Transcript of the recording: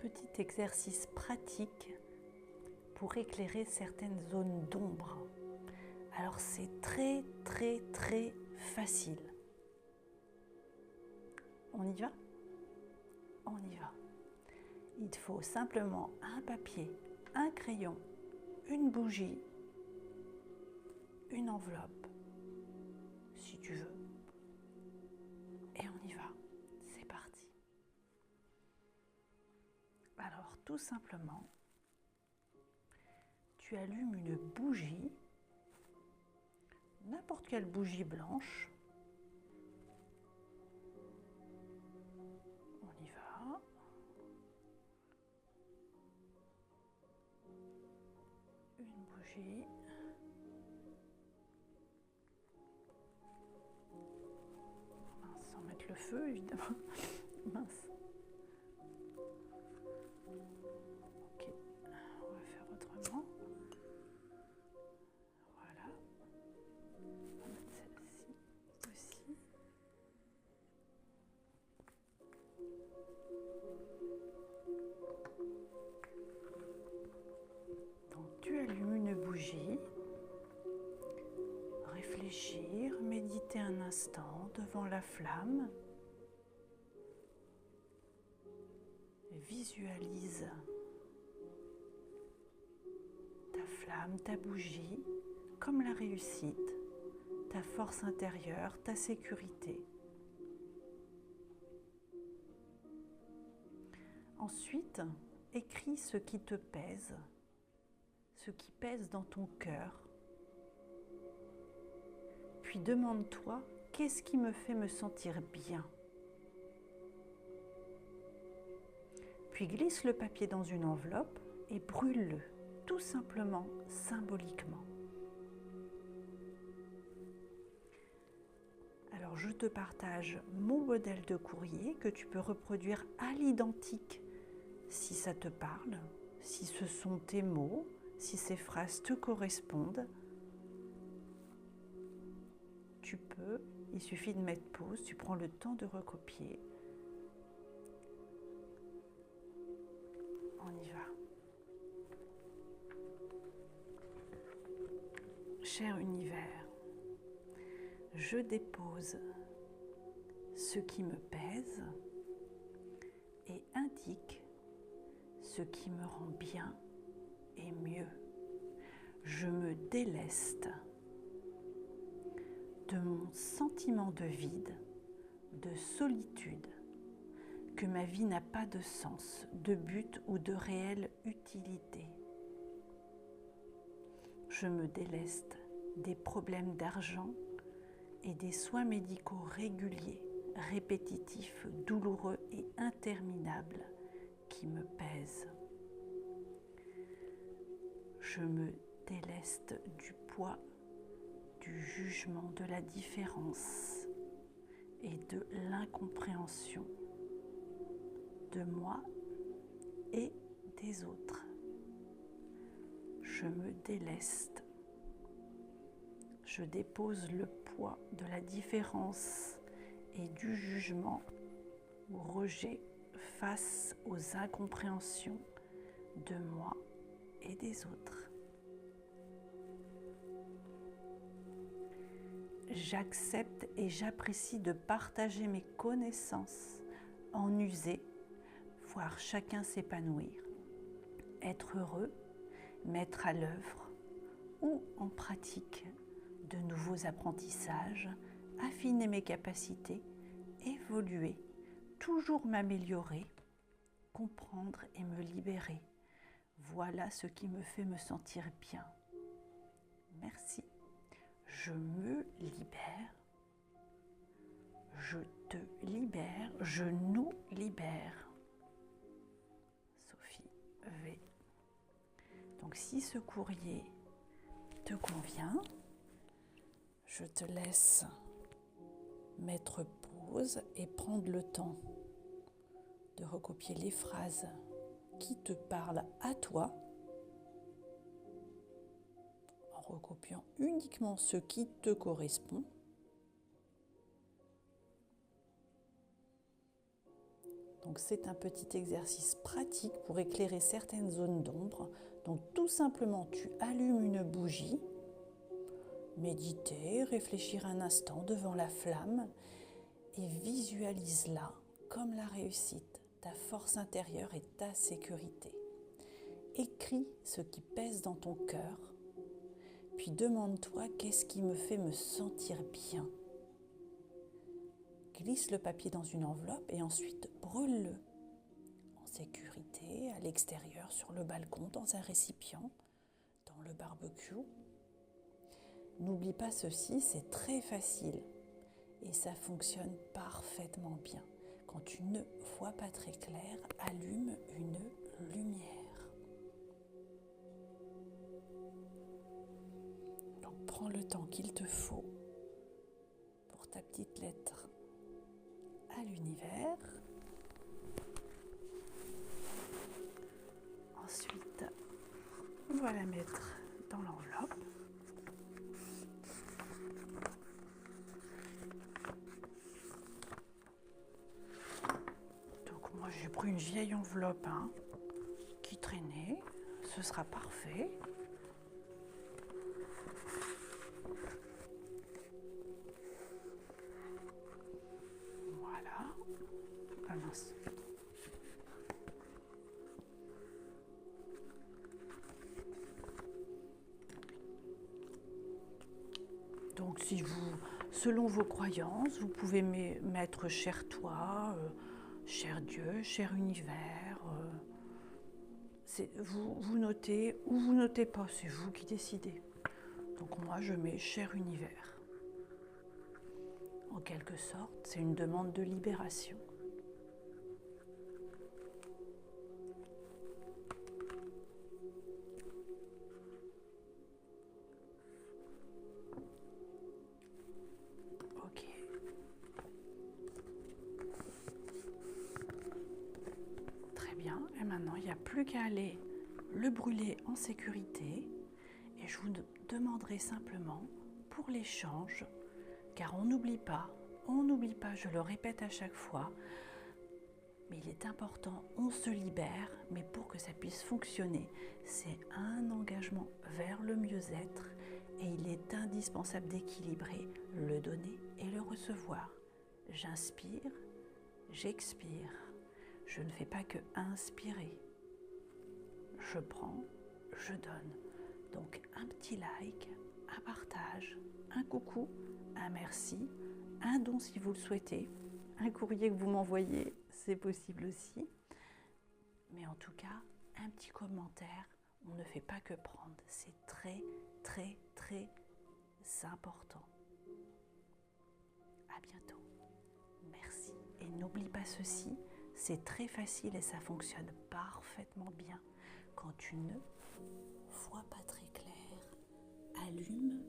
petit exercice pratique pour éclairer certaines zones d'ombre. Alors c'est très facile. On y va? On y va. Il te faut simplement un papier, un crayon, une bougie, une enveloppe, si tu veux. Et on y va. C'est parti. Alors tout simplement, tu allumes une bougie, n'importe quelle bougie blanche. On y va. Une bougie. Mince, sans mettre le feu évidemment. Mince. Ok, on va faire autrement. Voilà. On va mettre celle-ci aussi. Donc tu allumes une bougie. Réfléchir, méditer un instant devant la flamme. Visualise ta flamme, ta bougie, comme la réussite, ta force intérieure, ta sécurité. Ensuite, écris ce qui te pèse, ce qui pèse dans ton cœur. Puis demande-toi, qu'est-ce qui me fait me sentir bien? Puis glisse le papier dans une enveloppe et brûle-le, tout simplement, symboliquement. Alors je te partage mon modèle de courrier que tu peux reproduire à l'identique si ça te parle, si ce sont tes mots, si ces phrases te correspondent. Tu peux, il suffit de mettre pause, tu prends le temps de recopier. On y va. Cher univers, je dépose ce qui me pèse et indique ce qui me rend bien et mieux. Je me déleste de mon sentiment de vide, de solitude, que ma vie n'a pas de sens, de but ou de réelle utilité. Je me déleste des problèmes d'argent et des soins médicaux réguliers, répétitifs, douloureux et interminables qui me pèsent. Je me déleste du poids, du jugement, de la différence et de l'incompréhension de moi et des autres. Je me déleste. Je dépose le poids de la différence et du jugement ou rejet face aux incompréhensions de moi et des autres. J'accepte et j'apprécie de partager mes connaissances, en user, voir chacun s'épanouir, être heureux, mettre à l'œuvre ou en pratique de nouveaux apprentissages, affiner mes capacités, évoluer, toujours m'améliorer, comprendre et me libérer. Voilà ce qui me fait me sentir bien. Merci. Je me libère. Je te libère. Je nous libère. Sophie V. Donc si ce courrier te convient, je te laisse mettre pause et prendre le temps de recopier les phrases qui te parlent à toi, en recopiant uniquement ce qui te correspond. Donc c'est un petit exercice pratique pour éclairer certaines zones d'ombre. Donc tout simplement, tu allumes une bougie, méditer, réfléchir un instant devant la flamme et visualise-la comme la réussite, ta force intérieure et ta sécurité. Écris ce qui pèse dans ton cœur, puis demande-toi qu'est-ce qui me fait me sentir bien. Glisse le papier dans une enveloppe et ensuite brûle-le en sécurité, à l'extérieur, sur le balcon, dans un récipient, dans le barbecue. N'oublie pas ceci, c'est très facile et ça fonctionne parfaitement bien. Quand tu ne vois pas très clair, allume une lumière. Donc prends le temps qu'il te faut pour ta petite lettre à l'univers. Ensuite, on va la mettre dans l'enveloppe. Donc moi j'ai pris une vieille enveloppe qui traînait, ce sera parfait. Voilà. Ah mince. Donc si vous, selon vos croyances, vous pouvez mettre cher toi, cher Dieu, cher univers. Vous notez ou vous notez pas, c'est vous qui décidez. Donc moi je mets cher univers. En quelque sorte, c'est une demande de libération. Ok. Très bien. Et maintenant, il n'y a plus qu'à aller le brûler en sécurité. Et je vous demanderai simplement pour l'échange, car on n'oublie pas, je le répète à chaque fois, mais il est important, on se libère, mais pour que ça puisse fonctionner, c'est un engagement vers le mieux-être et il est indispensable d'équilibrer le donner et le recevoir. J'inspire, j'expire, je ne fais pas que inspirer. Je prends, je donne. Donc un petit like, un partage, un coucou, un merci, un don si vous le souhaitez, un courrier que vous m'envoyez, c'est possible aussi. Mais en tout cas, un petit commentaire, on ne fait pas que prendre. C'est très, très, très important. À bientôt. Merci. Et n'oublie pas ceci, c'est très facile et ça fonctionne parfaitement bien. Quand tu ne vois pas très clair, allume